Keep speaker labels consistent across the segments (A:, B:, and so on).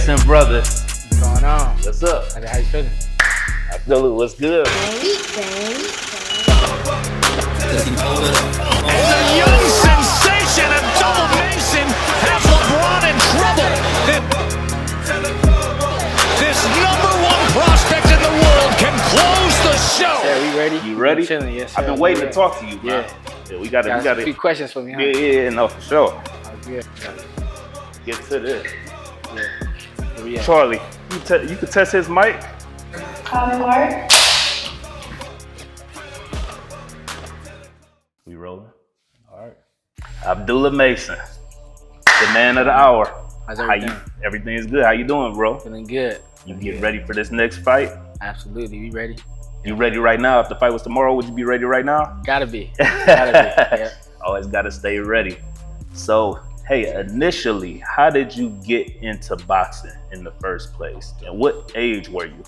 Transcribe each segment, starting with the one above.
A: Mason, brother.
B: What's going on?
A: What's up?
B: How you feeling?
A: Abdullah, what's good?
C: It's
D: a young sensation, Abdullah Mason has LeBron in trouble. This #1 prospect in the world can close the show.
B: Yeah, we ready?
A: You ready?
B: I'm chilling, yes, sir.
A: I've been waiting to talk to you, man. Yeah, we got
B: a few questions for me, huh?
A: Yeah, no, for sure.
B: Oh, good.
A: Get to this.
B: Yeah.
A: Charlie, you can test his mic.
C: Mark.
A: We rolling? All right. Abdullah Mason, the man of the hour.
B: How's everything?
A: Everything is good. How you doing, bro?
B: Feeling good.
A: You get ready for this next fight?
B: Absolutely. We ready?
A: You ready right now? If the fight was tomorrow, would you be ready right now?
B: Gotta be. Yeah.
A: Always gotta stay ready. So, hey, initially, how did you get into boxing in the first place? And what age were you?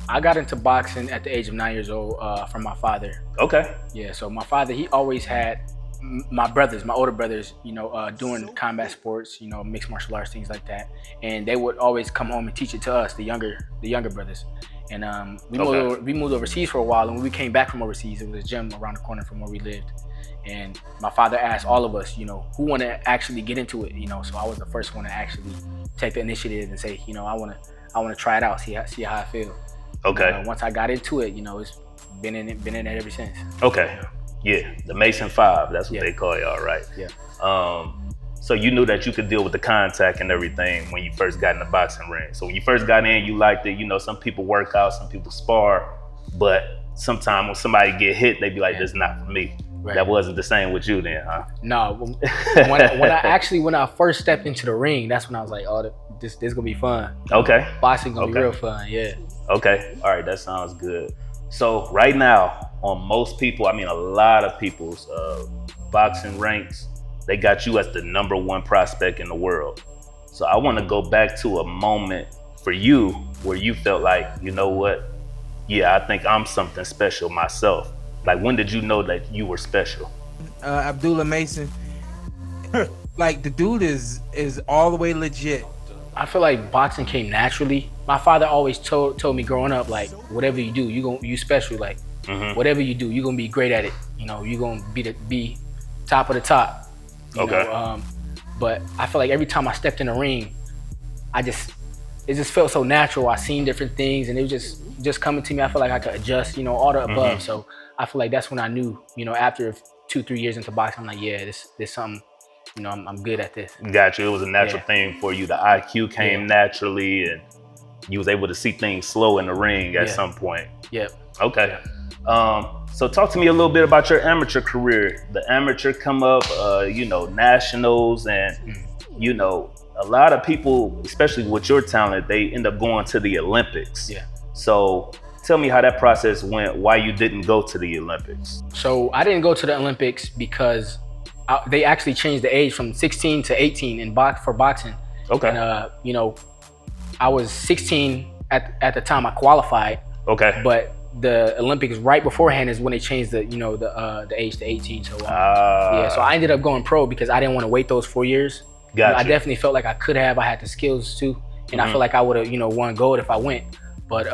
B: I got into boxing at the age of 9 years old from my father.
A: Okay.
B: Yeah, so my father, he always had my brothers, my older brothers, doing combat sports, mixed martial arts, things like that. And they would always come home and teach it to us, the younger brothers. And we moved overseas for a while, and when we came back from overseas, it was a gym around the corner from where we lived. And my father asked all of us, who want to actually get into it, so I was the first one to actually take the initiative and say, I want to try it out, see how I feel.
A: Okay.
B: Once I got into it, it's been in it ever since.
A: Okay. Yeah, the Mason 5, that's what they call y'all, right?
B: Yeah.
A: So you knew that you could deal with the contact and everything when you first got in the boxing ring. So when you first got in, you liked it. Some people work out, some people spar, but sometimes when somebody get hit, they be like, "This is not for me." Right. That wasn't the same with you then, huh?
B: No. When I first stepped into the ring, that's when I was like, "Oh, this gonna be fun."
A: Okay.
B: Boxing gonna be real fun, yeah.
A: Okay. All right, that sounds good. So right now, on most people, a lot of people's boxing ranks, they got you as the #1 prospect in the world. So I want to go back to a moment for you where you felt like, you know what? Yeah, I think I'm something special myself. Like, when did you know that you were special?
E: Abdullah Mason, like, the dude is all the way legit.
B: I feel like boxing came naturally. My father always told me growing up, like, whatever you do, you special. Like, whatever you do, you're gonna be great at it. You're gonna be top of the top.
A: Okay.
B: But I feel like every time I stepped in the ring, it just felt so natural. I seen different things, and it was just coming to me. I feel like I could adjust, all the above. So I feel like that's when I knew, after 2-3 years into boxing, I'm like, yeah, this something. I'm good at this.
A: Got you. It was a natural thing for you. The IQ came naturally, and you was able to see things slow in the ring at some point.
B: Yep.
A: Okay. So talk to me a little bit about your amateur career. The amateur come up, nationals, and a lot of people, especially with your talent, they end up going to the Olympics.
B: Yeah.
A: So tell me how that process went. Why you didn't go to the Olympics?
B: So I didn't go to the Olympics because they actually changed the age from 16 to 18 for boxing.
A: Okay.
B: And I was 16 at the time I qualified.
A: Okay.
B: But the Olympics right beforehand is when they changed the age to 18. So so I ended up going pro because I didn't want to wait those 4 years.
A: Gotcha.
B: I definitely felt like I could have. I had the skills too, and I feel like I would have won gold if I went. But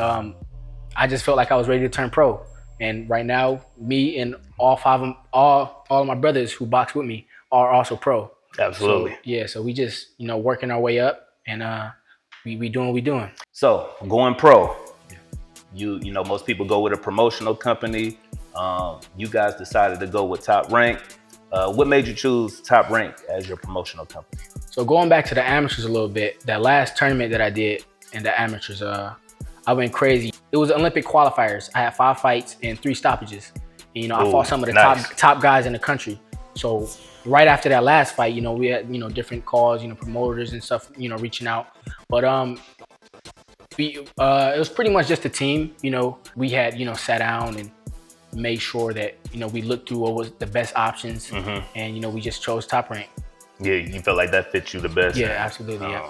B: I just felt like I was ready to turn pro. And right now, me and all of my brothers who box with me are also pro.
A: Absolutely.
B: So we just working our way up, and we doing what we doing.
A: So going pro, you know most people go with a promotional company. You guys decided to go with Top Rank. What made you choose Top Rank as your promotional company?
B: So going back to the amateurs a little bit, that last tournament that I did in the amateurs, I went crazy. It was Olympic qualifiers. I had 5 fights and 3 stoppages. And, I fought some of the top guys in the country. So right after that last fight, we had, different calls, promoters and stuff, reaching out. But it was pretty much just a team. We had, sat down and made sure that, we looked through what was the best options. And, we just chose Top Rank.
A: Yeah, you felt like that fit you the best.
B: Yeah, absolutely, yeah.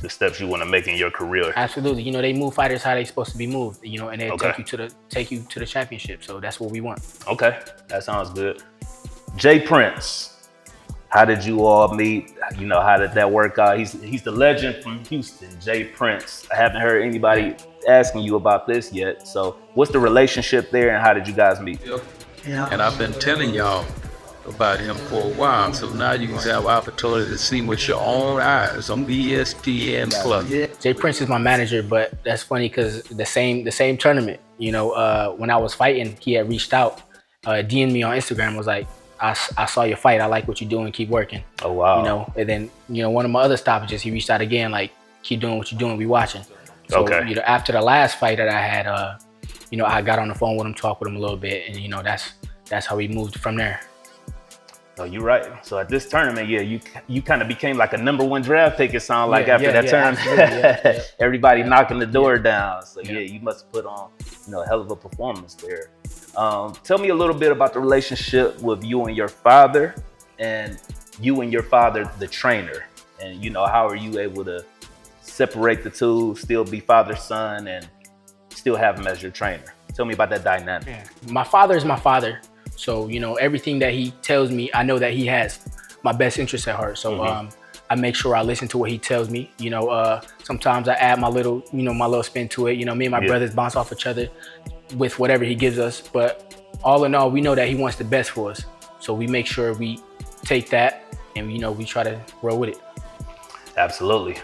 A: The steps you want to make in your career.
B: Absolutely. They move fighters how they supposed to be moved, and they take you to the championship. So that's what we want.
A: Okay, that sounds good. Jay Prince, how did you all meet? You know, how did that work out? He's the legend from Houston, Jay Prince. I haven't heard anybody asking you about this yet. So what's the relationship there and how did you guys meet?
F: Yeah. And I've been telling y'all about him for a while, so now you can have opportunity to see with your own eyes on ESPN Plus.
B: Jay Prince is my manager, but that's funny because the same tournament, you know, when I was fighting, he had reached out, DM'd me on Instagram, was like, I saw your fight, I like what you're doing, keep working.
A: Oh wow.
B: You know, and then, you know, one of my other stoppages, he reached out again, like, keep doing what you're doing, we watching. So,
A: okay.
B: You know, after the last fight that I had, you know, I got on the phone with him, talked with him a little bit, and you know, that's how we moved from there.
A: Oh, you're right. So at this tournament, yeah, you kind of became like a #1 draft pick. It sounded like after that tournament, everybody knocking the door down. So yeah, you must have put on, you know, a hell of a performance there. Tell me a little bit about the relationship with you and your father, and you and your father, the trainer, and you know, how are you able to separate the two, still be father son, and still have him as your trainer? Tell me about that dynamic.
B: Yeah. My father is my father. So, you know, everything that he tells me, I know that he has my best interest at heart. So I make sure I listen to what he tells me. You know, sometimes I add my little spin to it. You know, me and my brothers bounce off each other with whatever he gives us. But all in all, we know that he wants the best for us. So we make sure we take that and, you know, we try to roll with it.
A: Absolutely.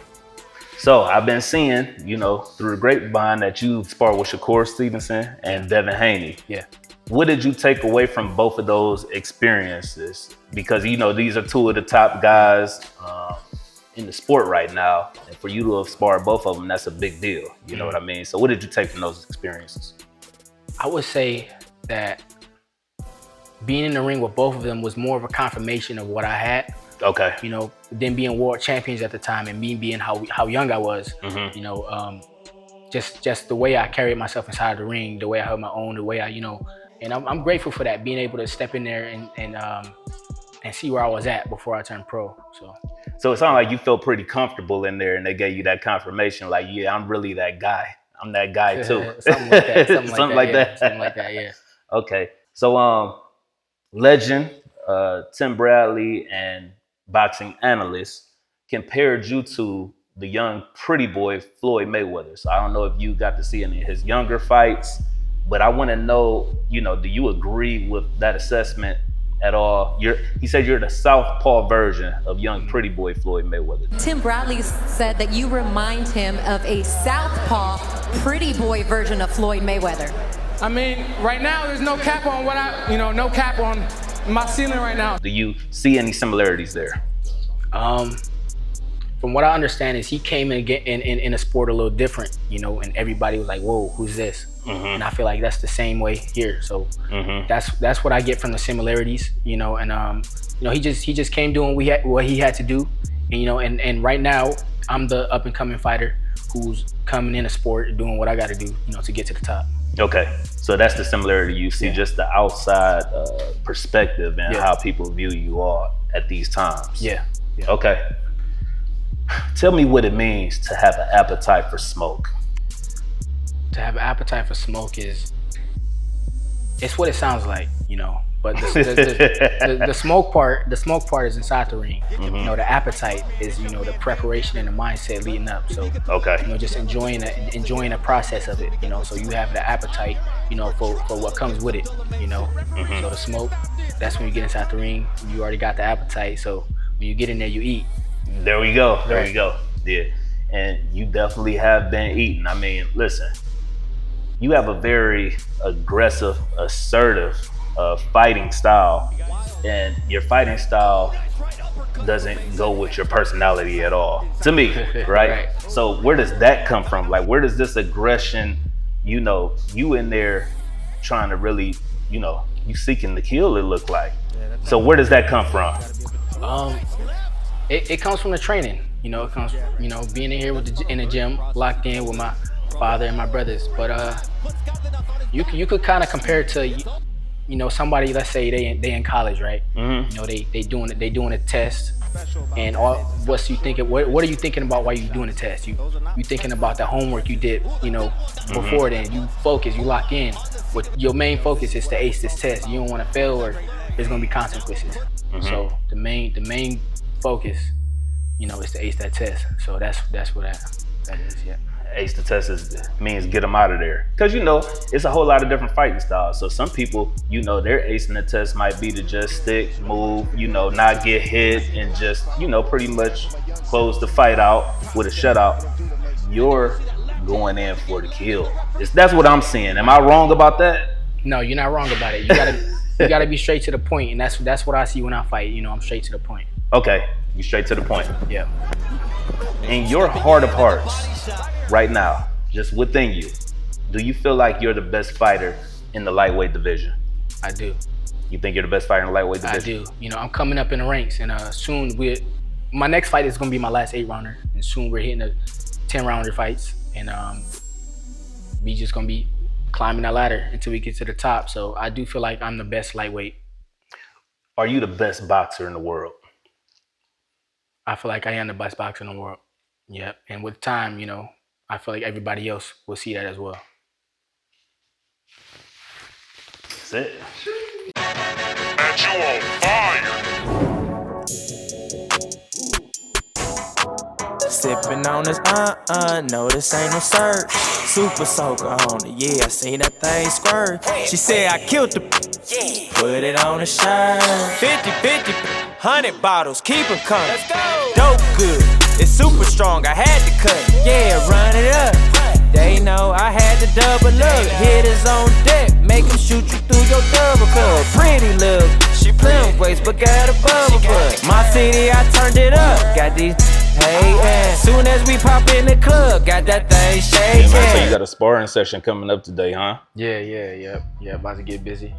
A: So I've been seeing, you know, through the grapevine that you sparred with Shakur Stevenson and Devin Haney.
B: Yeah.
A: What did you take away from both of those experiences? Because, you know, these are two of the top guys in the sport right now. And for you to have sparred both of them, that's a big deal. You know what I mean? So what did you take from those experiences?
B: I would say that being in the ring with both of them was more of a confirmation of what I had.
A: Okay.
B: You know, them being world champions at the time and me being how young I was, you know, just the way I carried myself inside the ring, the way I held my own, the way I, you know, and I'm grateful for that, being able to step in there and see where I was at before I turned pro. So
A: it sounded like you felt pretty comfortable in there, and they gave you that confirmation, like, yeah, I'm really that guy. I'm that guy too.
B: Something like that.
A: Something like that.
B: Something like that. Yeah.
A: Okay. So legend Tim Bradley and boxing analyst compared you to the young pretty boy Floyd Mayweather. So I don't know if you got to see any of his younger fights, but I want to know, you know, do you agree with that assessment at all? He said you're the southpaw version of young pretty boy Floyd Mayweather.
G: Tim Bradley said that you remind him of a southpaw pretty boy version of Floyd Mayweather.
E: I mean, right now there's no cap on no cap on my ceiling right now.
A: Do you see any similarities there?
B: From what I understand is he came in a sport a little different, you know, and everybody was like, whoa, who's this? And I feel like that's the same way here. So that's what I get from the similarities, you know, and you know, he just came doing what he had to do. And, you know, and right now I'm the up and coming fighter who's coming in a sport doing what I got to do, you know, to get to the top.
A: Okay, so that's the similarity. You see just the outside perspective and how people view you all at these times.
B: Yeah.
A: Okay. Tell me what it means to have an appetite for smoke.
B: To have an appetite for smoke it's what it sounds like, you know. But the smoke part is inside the ring. You know, the appetite is, you know, the preparation and the mindset leading up. So you know, just enjoying the process of it. You know, so you have the appetite, you know, for what comes with it. You know, so the smoke, that's when you get inside the ring. You already got the appetite. So when you get in there, you eat.
A: There we go. There we go. Yeah, and you definitely have been eating. I mean, listen, you have a very aggressive, assertive fighting style, and your fighting style doesn't go with your personality at all, to me, right? So where does that come from? Like, where does this aggression, you know, you in there trying to really, you know, you seeking to kill, it look like. So where does that come from?
B: It comes from the training. You know, it comes, you know, being in here in the gym, locked in with my father and my brothers. But you could kind of compare it to, you know, somebody, let's say they in college, right? You know, they doing a test, and what are you thinking about while you doing the test? You thinking about the homework you did, you know, before then. You focus, you lock in. But your main focus is to ace this test. You don't want to fail, or there's gonna be consequences. So the main focus it's to ace that test. So that's what that is. Yeah.
A: Ace the test means get them out of there. Because, it's a whole lot of different fighting styles. So some people, their acing the test might be to just stick, move, not get hit and just, pretty much close the fight out with a shutout. You're going in for the kill. That's what I'm seeing. Am I wrong about that?
B: No, you're not wrong about it. You gotta be straight to the point, and that's what I see when I fight. I'm straight to the point.
A: Okay, you straight to the point.
B: Yeah.
A: In your heart of hearts, right now, just within you, do you feel like you're the best fighter in the lightweight division?
B: I do.
A: You think you're the best fighter in the lightweight division?
B: I do. I'm coming up in the ranks, and soon my next fight is gonna be my last 8-rounder, and soon we're hitting the 10-rounder fights, and we just gonna be climbing that ladder until we get to the top. So I do feel like I'm the best lightweight.
A: Are you the best boxer in the world?
B: I feel like I am the best boxer in the world. Yep. And with time, I feel like everybody else will see that as well.
A: That's it.
D: And you on fire.
H: Sippin' on this, no, this ain't no search. Super soaker on it, yeah, I seen that thing squirt. She said I killed the put it on a shirt. 50-50, 100 bottles, keep them coming. Let's go. Dope good, it's super strong, I had to cut it. Yeah, run it up. They know I had to double up. Hitters on deck, make them shoot you through your double cup. Pretty look, she slim waist, but got a bubble butt. My city, I turned it up. Got these hatin'. Soon as we pop in the club, got that thing shaking.
A: Yeah, man, so you got a sparring session coming up today, huh?
B: Yeah. About to get busy.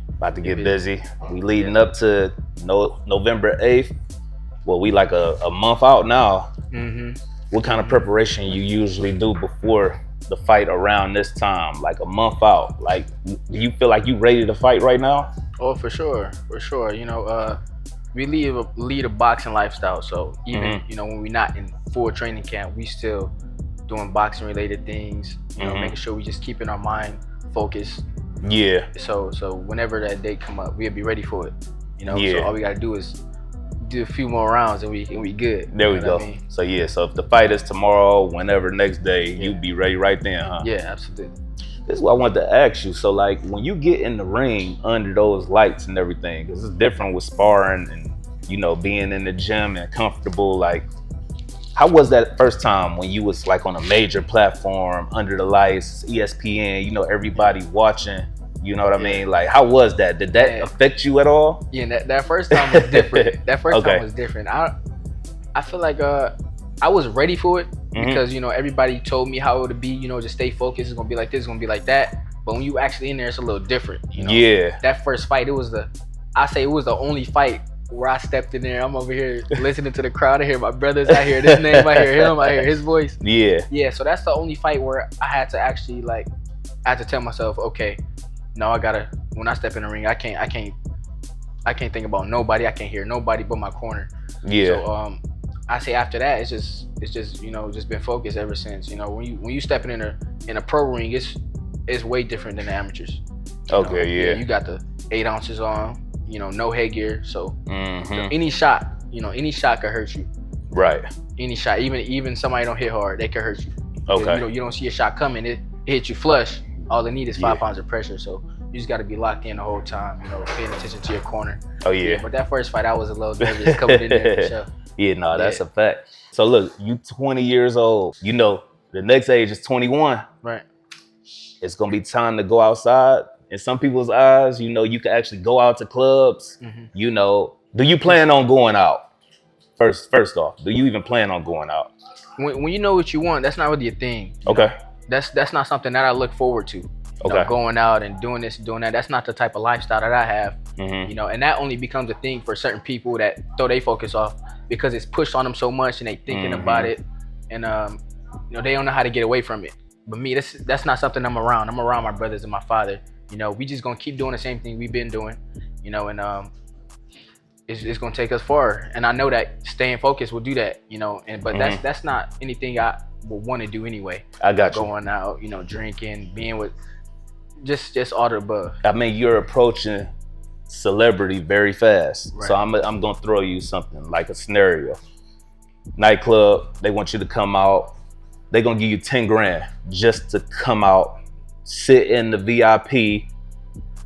A: We leading up to November 8th. Well, we like a month out now.
B: Mm-hmm.
A: What kind of preparation you usually do before the fight around this time, like a month out? Like, do you feel like you ready to fight right now?
B: Oh, for sure. We lead a boxing lifestyle, so even when we're not in full training camp, we still doing boxing related things. Making sure we just keeping our mind focused.
A: Yeah.
B: So whenever that day come up, we'll be ready for it.
A: Yeah.
B: So all we gotta do is do a few more rounds and we good.
A: There we go. I mean? So if the fight is tomorrow, whenever next day, you be ready right then, huh?
B: Yeah, absolutely.
A: This is what I wanted to ask you. So like when you get in the ring under those lights and everything, because it's different with sparring and being in the gym and comfortable, like how was that first time when you was like on a major platform under the lights, ESPN, everybody watching? You know what I mean? Like, how was that? Did that affect you at all?
B: Yeah, that first time was different. Time was different. I feel like I was ready for it because everybody told me how it would be. Just stay focused. It's gonna be like this. It's gonna be like that. But when you actually in there, it's a little different.
A: Yeah.
B: That first fight, it was the only fight where I stepped in there. I'm over here listening to the crowd. I hear my brothers. I hear this name. I hear him. I hear his voice.
A: Yeah.
B: Yeah. So that's the only fight where I had to actually I had to tell myself, okay. No, I gotta. When I step in the ring, I can't think about nobody. I can't hear nobody but my corner.
A: Yeah.
B: So I say after that, it's just just been focused ever since. When you stepping in a pro ring, it's way different than the amateurs.
A: Yeah.
B: You got the 8 ounces on. No headgear. So any shot, any shot could hurt you.
A: Right.
B: Any shot, even somebody don't hit hard, they could hurt you.
A: Okay.
B: You don't see a shot coming, it hits you flush. All they need is 5 pounds of pressure, so you just got to be locked in the whole time, paying attention to your corner.
A: Oh, yeah.
B: But that first fight, I was a little nervous coming in there for sure.
A: Yeah, no, that's a fact. So look, you 20 years old. The next age is 21.
B: Right.
A: It's going to be time to go outside. In some people's eyes, you can actually go out to clubs. Do you plan on going out? First off, do you even plan on going out?
B: When you know what you want, that's not really a thing.
A: Okay.
B: That's not something that I look forward to. Going out and doing this, doing that. That's not the type of lifestyle that I have. And that only becomes a thing for certain people that throw their focus off because it's pushed on them so much and they thinking about it, and they don't know how to get away from it. But me, that's not something I'm around. I'm around my brothers and my father. We just gonna keep doing the same thing we've been doing. And it's gonna take us far. And I know that staying focused will do that. But that's not anything I would want to do anyway.
A: I got you.
B: Going out, drinking, being with just all the above.
A: I mean, you're approaching celebrity very fast.
B: Right.
A: So I'm gonna throw you something like a scenario. nightclub. They want you to come out. They're gonna give you 10 grand just to come out, sit in the VIP.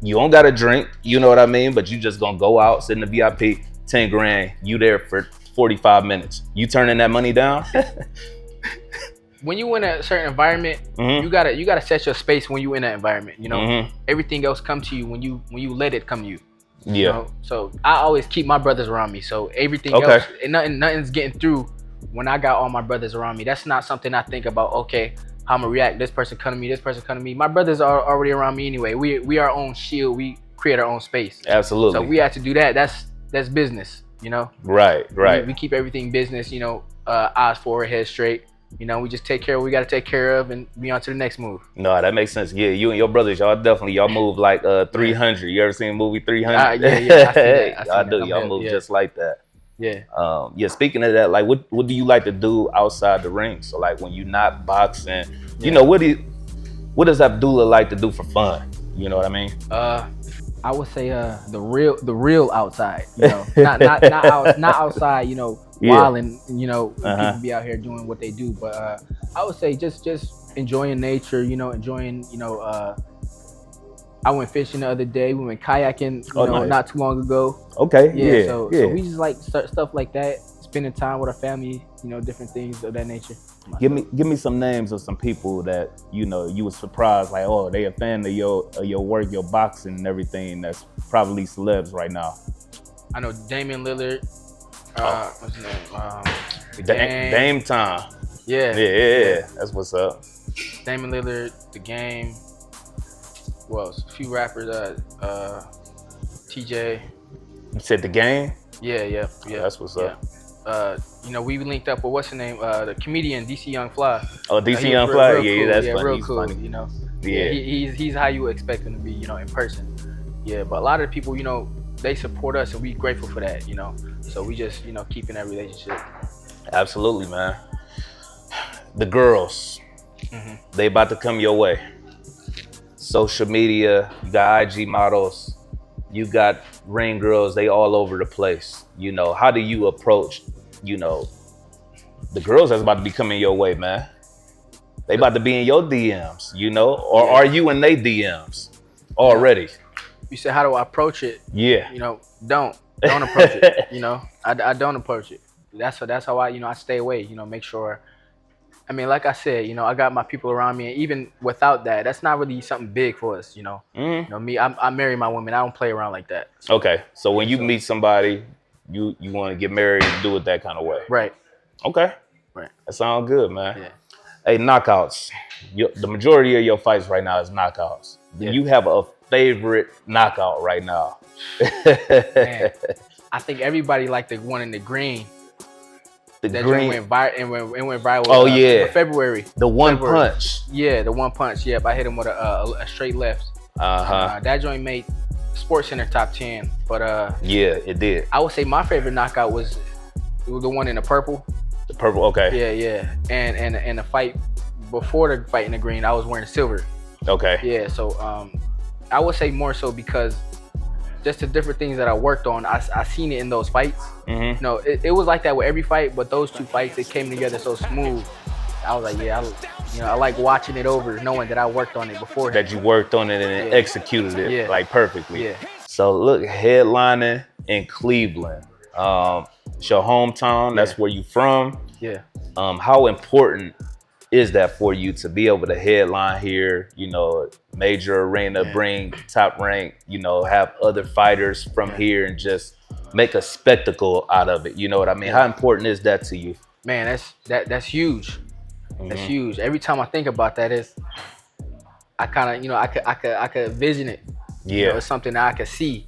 A: You don't gotta drink, you know what I mean? But you just gonna go out, sit in the VIP, 10 grand, you there for 45 minutes. You turning that money down?
B: When you in a certain environment, you gotta set your space when you in that environment. You know, everything else come to you when you let it come to you.
A: Yeah.
B: You know? So I always keep my brothers around me. So everything else, and nothing's getting through when I got all my brothers around me. That's not something I think about. Okay, how I'm gonna react. This person come to me. This person come to me. My brothers are already around me anyway. We our own shield. We create our own space.
A: Absolutely.
B: So we have to do that. That's business. You know.
A: Right.
B: We keep everything business. You know, eyes forward, head straight. You know, we just take care of what we got to take care of and be on to the next move.
A: No, that makes sense. Yeah, you and your brothers, y'all move like 300. You ever seen the movie 300?
B: Yeah, I see that.
A: Y'all do. Y'all move just like that.
B: Yeah.
A: Speaking of that, like, what do you like to do outside the ring? So, like, when you're not boxing, you know, what does Abdullah like to do for fun? You know what I mean?
B: I would say the real outside. You know, not outside. You know, wilding. You know, people be out here doing what they do. But I would say just enjoying nature. You know, enjoying. You know, I went fishing the other day. We went kayaking. You know, not too long ago.
A: Okay.
B: Yeah. So we just like stuff like that. Spending time with our family. You know, different things of that nature.
A: Give me some names of some people that, you know, you was surprised, like, oh, they a fan of your work, your boxing and everything. That's probably celebs right now.
B: I know Damian Lillard. What's his name?
A: Dame time.
B: Yeah.
A: That's what's up.
B: Damian Lillard, The Game. Who else? A few rappers. TJ.
A: You said The Game?
B: Yeah.
A: That's what's up.
B: You know, we linked up with what's the name? The comedian DC Young Fly.
A: Oh, DC Young Fly.
B: Cool.
A: That's funny.
B: Real
A: He's
B: cool.
A: funny.
B: You know.
A: Yeah.
B: He's how you expect him to be. You know, in person. Yeah, but a lot of people, you know, they support us, and we grateful for that. You know, so we just, you know, keeping that relationship.
A: Absolutely, man. The girls, they about to come your way. Social media, you got IG models, you got ring girls, they all over the place. You know, how do you approach, you know, the girls that's about to be coming your way, man? They about to be in your DMs, you know, or are you in they DMs already?
B: You said, how do I approach it?
A: Yeah.
B: You know, don't approach it. You know, I don't approach it. That's how I, you know, I stay away. You know, make sure. I mean, like I said, you know, I got my people around me, and even without that, that's not really something big for us. You know, you know me, I marry my women. I don't play around like that. So,
A: okay, so when you meet somebody, you want to get married and do it that kind of way.
B: Right.
A: Okay.
B: Right.
A: That sounds good, man.
B: Yeah.
A: Hey, knockouts. The majority of your fights right now is knockouts. Do you have a favorite knockout right now?
B: Man, I think everybody liked the one in the green. That green went viral.
A: Oh yeah,
B: February.
A: The one punch.
B: Yeah, the one punch. Yep, I hit him with a straight left. That joint made Sports Center top 10. But
A: yeah, it did.
B: I would say my favorite knockout was the one in the purple.
A: The purple, okay.
B: Yeah. And the fight before the fight in the green, I was wearing silver.
A: Okay.
B: Yeah, so I would say more so because just the different things that I worked on, I seen it in those fights. No, it was like that with every fight, but those two fights, it came together so smooth. I was like, I like watching it over, knowing that I worked on it before.
A: That you worked on it and executed it like perfectly.
B: Yeah.
A: So look, headlining in Cleveland. It's your hometown. That's where you from.
B: Yeah.
A: How important is that for you to be able to headline here, you know, major arena, bring top rank, you know, have other fighters from here and just make a spectacle out of it? You know what I mean? How important is that to you?
B: Man, that's huge. That's huge. Every time I think about that, I kind of, you know, I could vision it.
A: Yeah.
B: You know, it's something that I could see.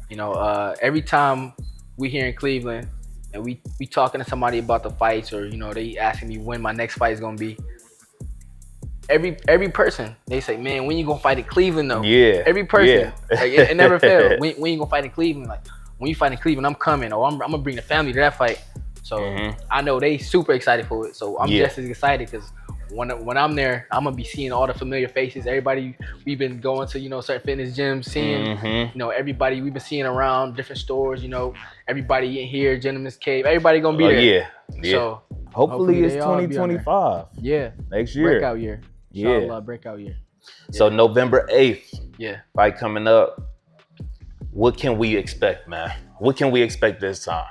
B: You know, every time we here in Cleveland and we talking to somebody about the fights, or, you know, they asking me when my next fight is gonna be. Every person, they say, man, when you gonna fight in Cleveland though? Yeah. Every person, like, it never fails. When you gonna fight in Cleveland? Like, when you fight in Cleveland, I'm coming, or I'm gonna bring the family to that fight. So I know they super excited for it. So I'm just as excited because when I'm there, I'm gonna be seeing all the familiar faces. Everybody we've been going to, certain fitness gyms, seeing, everybody we've been seeing around different stores. Everybody in here, Gentleman's Cave. Everybody gonna be there.
A: Yeah.
B: So
A: hopefully it's
B: they all be on there.
A: 2025.
B: Yeah.
A: Next year.
B: Breakout year. Inshallah, breakout year.
A: So November 8th.
B: Yeah.
A: Fight coming up. What can we expect, man? What can we expect this time?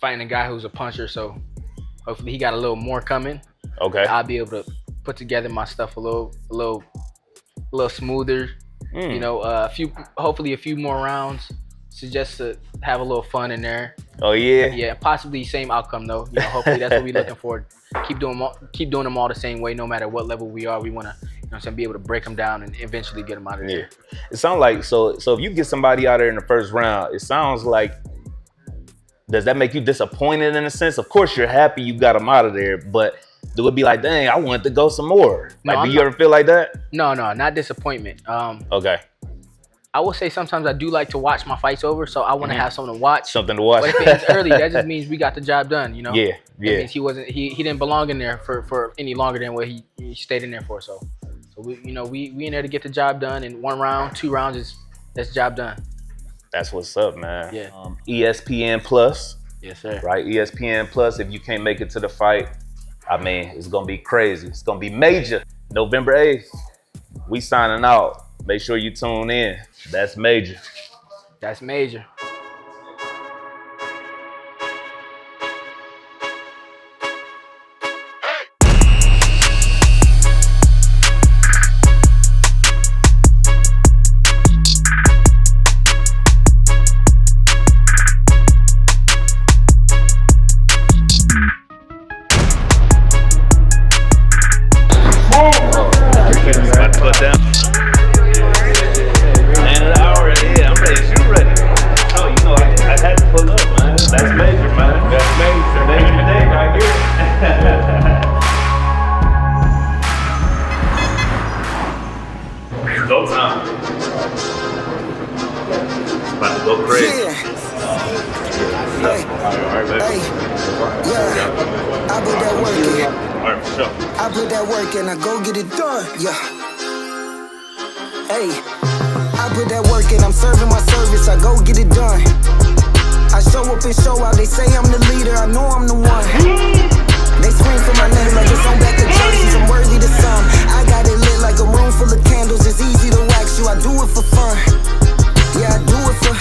B: Fighting a guy who's a puncher, so hopefully he got a little more coming.
A: Okay.
B: I'll be able to put together my stuff a little smoother. Hopefully a few more rounds. So just to have a little fun in there.
A: Oh yeah.
B: Yeah, possibly same outcome though. Hopefully that's what we're looking for. Keep doing them all the same way, no matter what level we are. We want to, be able to break them down and eventually get them out of there.
A: Yeah. It sounds like so if you get somebody out there in the first round, it sounds like, does that make you disappointed in a sense? Of course you're happy you got them out of there, but do it be like, dang, I want to go some more? Do you ever feel like that?
B: No, not disappointment.
A: Okay.
B: I will say sometimes I do like to watch my fights over, so I want to have something to watch.
A: Something to watch.
B: But if it ends early, that just means we got the job done,
A: Yeah.
B: It means he didn't belong in there for any longer than what he stayed in there for. So we in there to get the job done, and 1 round, 2 rounds that's the job done.
A: That's what's up, man.
B: Yeah.
A: ESPN Plus.
B: Yes, sir.
A: Right, ESPN Plus. If you can't make it to the fight, it's gonna be crazy. It's gonna be major. November 8th. We signing out. Make sure you tune in. That's major.
B: That's major.
A: Put down. And an hour ahead. I'm ready. You ready? Oh, I had to pull up, man. That's major, man. That's major. Major day right here. Go time. About to go crazy. All right, baby.
I: I put that work in.
A: All right, for sure.
I: I put that work in. I go get it done. Yeah. Hey, I put that work in, I'm serving my service, I go get it done. I show up and show out, they say I'm the leader, I know I'm the one. They scream for my name like it's on back of jerseys, I'm worthy to some. I got it lit like a room full of candles, it's easy to wax you, I do it for fun. Yeah, I do it for,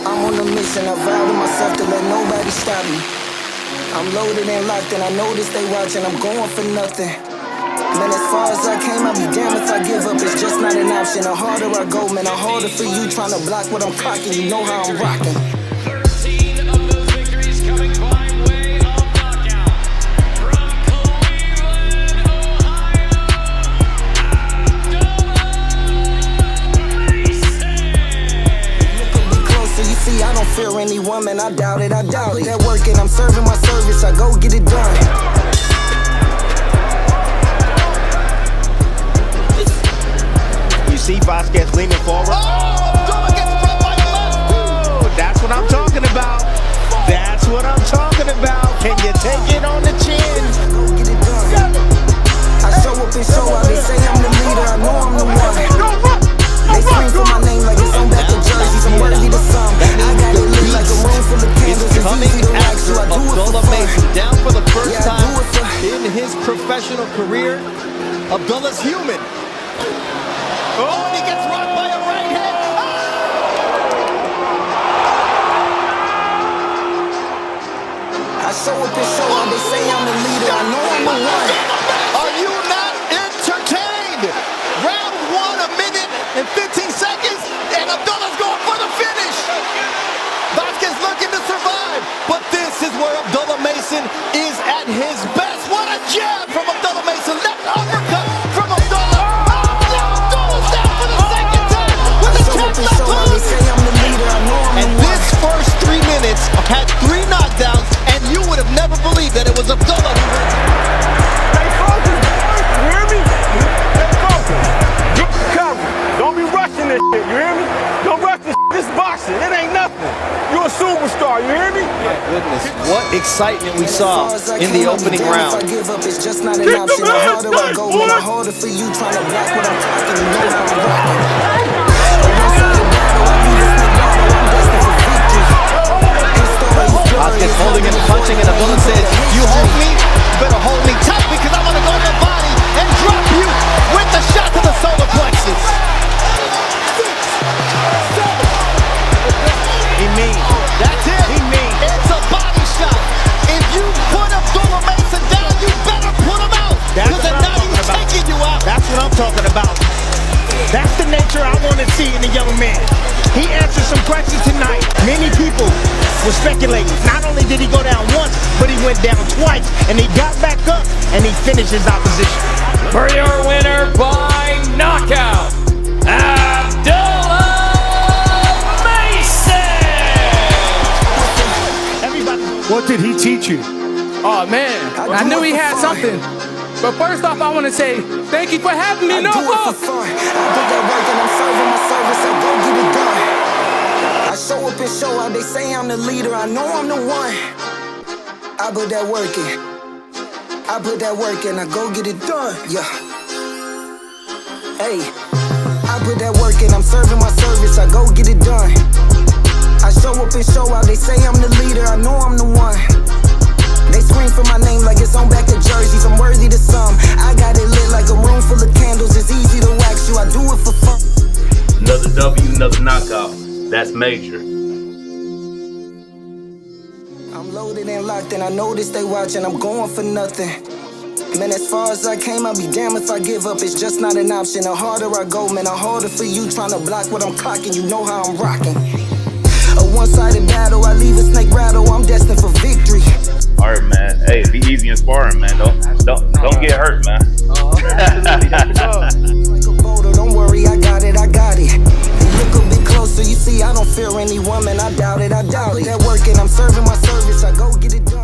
I: I'm on a mission, I vow to myself to let nobody stop me. I'm loaded and locked and I know this they watching, I'm going for nothing. Man, as far as I came, I'll be damned if I give up. It's just not an option. The harder I go, man, the harder for you trying to block what I'm clocking. You know how I'm rocking.
D: 13 of those victories coming by way of knockout. From Cleveland, Ohio, Abdullah Mason.
I: Look a bit closer, you see, I don't fear any woman. I doubt it, I doubt it. That working, I'm serving my service. I go get it done.
J: See Vasquez leaning forward.
D: Oh, Abdullah gets run by the left.
J: That's what I'm talking about. That's what I'm talking about. Can you take it on the chin?
I: Go get it done. I show up and show out. They say I'm the leader. I know I'm the one. They scream for my name like it's on back of jerseys. I'm worthy to some. I got it lit like a room full of candles. It's easy to wax you. I do it for
J: Abdullah Mason
I: fun.
J: down for the first
I: Yeah, I do it for
J: time in his professional career. Abdullah's human.
D: Oh, and he gets rocked by a right hand.
I: I show up and show out. They say I'm the leader. I know I'm the one.
D: Are you not entertained? Round 1, 1 minute and 15 seconds, and Abdullah's going for the finish. Vasquez looking to survive, but this is where Abdullah Mason is at his best. What a jab from Abdullah Mason. Left uppercut from Abdullah.
I: And
D: this first 3 minutes had 3 knockdowns, and you would have never believed that it was Abdullah who went.
K: Stay focused, boys. You hear me? Stay focused. Get recovery. Don't be rushing this shit. You hear me? Don't rush this shit. This is boxing. It ain't nothing. You're a superstar. You hear me?
J: My goodness, what excitement we saw in the opening round.
I: I give up, it's just not an option. The harder I go, man, the harder for you trying to block what I'm talking. You know how I'm rocking.
J: Vasquez holding and punching, and Abdullah says, you hold me, you better hold me tight because I'm going to go to your body and drop you with the shot to the solar plexus. He mean. That's it. He mean. It's a body shot. If you put Abdullah Mason down, you better put him out. Because now he's taking you out. That's what I'm talking about. That's the nature I want to see in a young man. He answered some questions tonight. Many people were speculating. Not only did he go down once, but he went down twice. And he got back up, and he finished his opposition.
L: For your winner by knockout, Abdullah Mason!
J: Everybody.
K: What did he teach you?
E: Oh man, I knew he had something. But first off, I want to say thank you for having me, Norfolk.
I: I put that work and I'm serving my service. I go get it done. I show up and show out. They say I'm the leader. I know I'm the one. I put that work in. I put that work in. I go get it done. Yeah. Hey. I put that work in. I'm serving my service. I go get it done. I show up and show out. They say I'm the leader. I know I'm the one. They scream for my name like it's on back of jerseys. I'm worthy to some. I got it lit like a room full of candles. It's easy to wax you. I do it for fun.
A: Another W, another knockout. That's major.
I: I'm loaded and locked and I know this they watching. I'm going for nothing. Man, as far as I came, I'll be damned if I give up. It's just not an option. The harder I go, man, the harder for you trying to block what I'm clocking. You know how I'm rocking. A one-sided battle, I leave a snake rattle. I'm destined for victory.
A: All right, man. Hey, be easy in sparring, man. Don't get hurt, man.
I: Like a boulder, don't worry, I got it. You look a bit closer, you see I don't fear any woman. I doubt it. That work and I'm serving my service. I go get it done.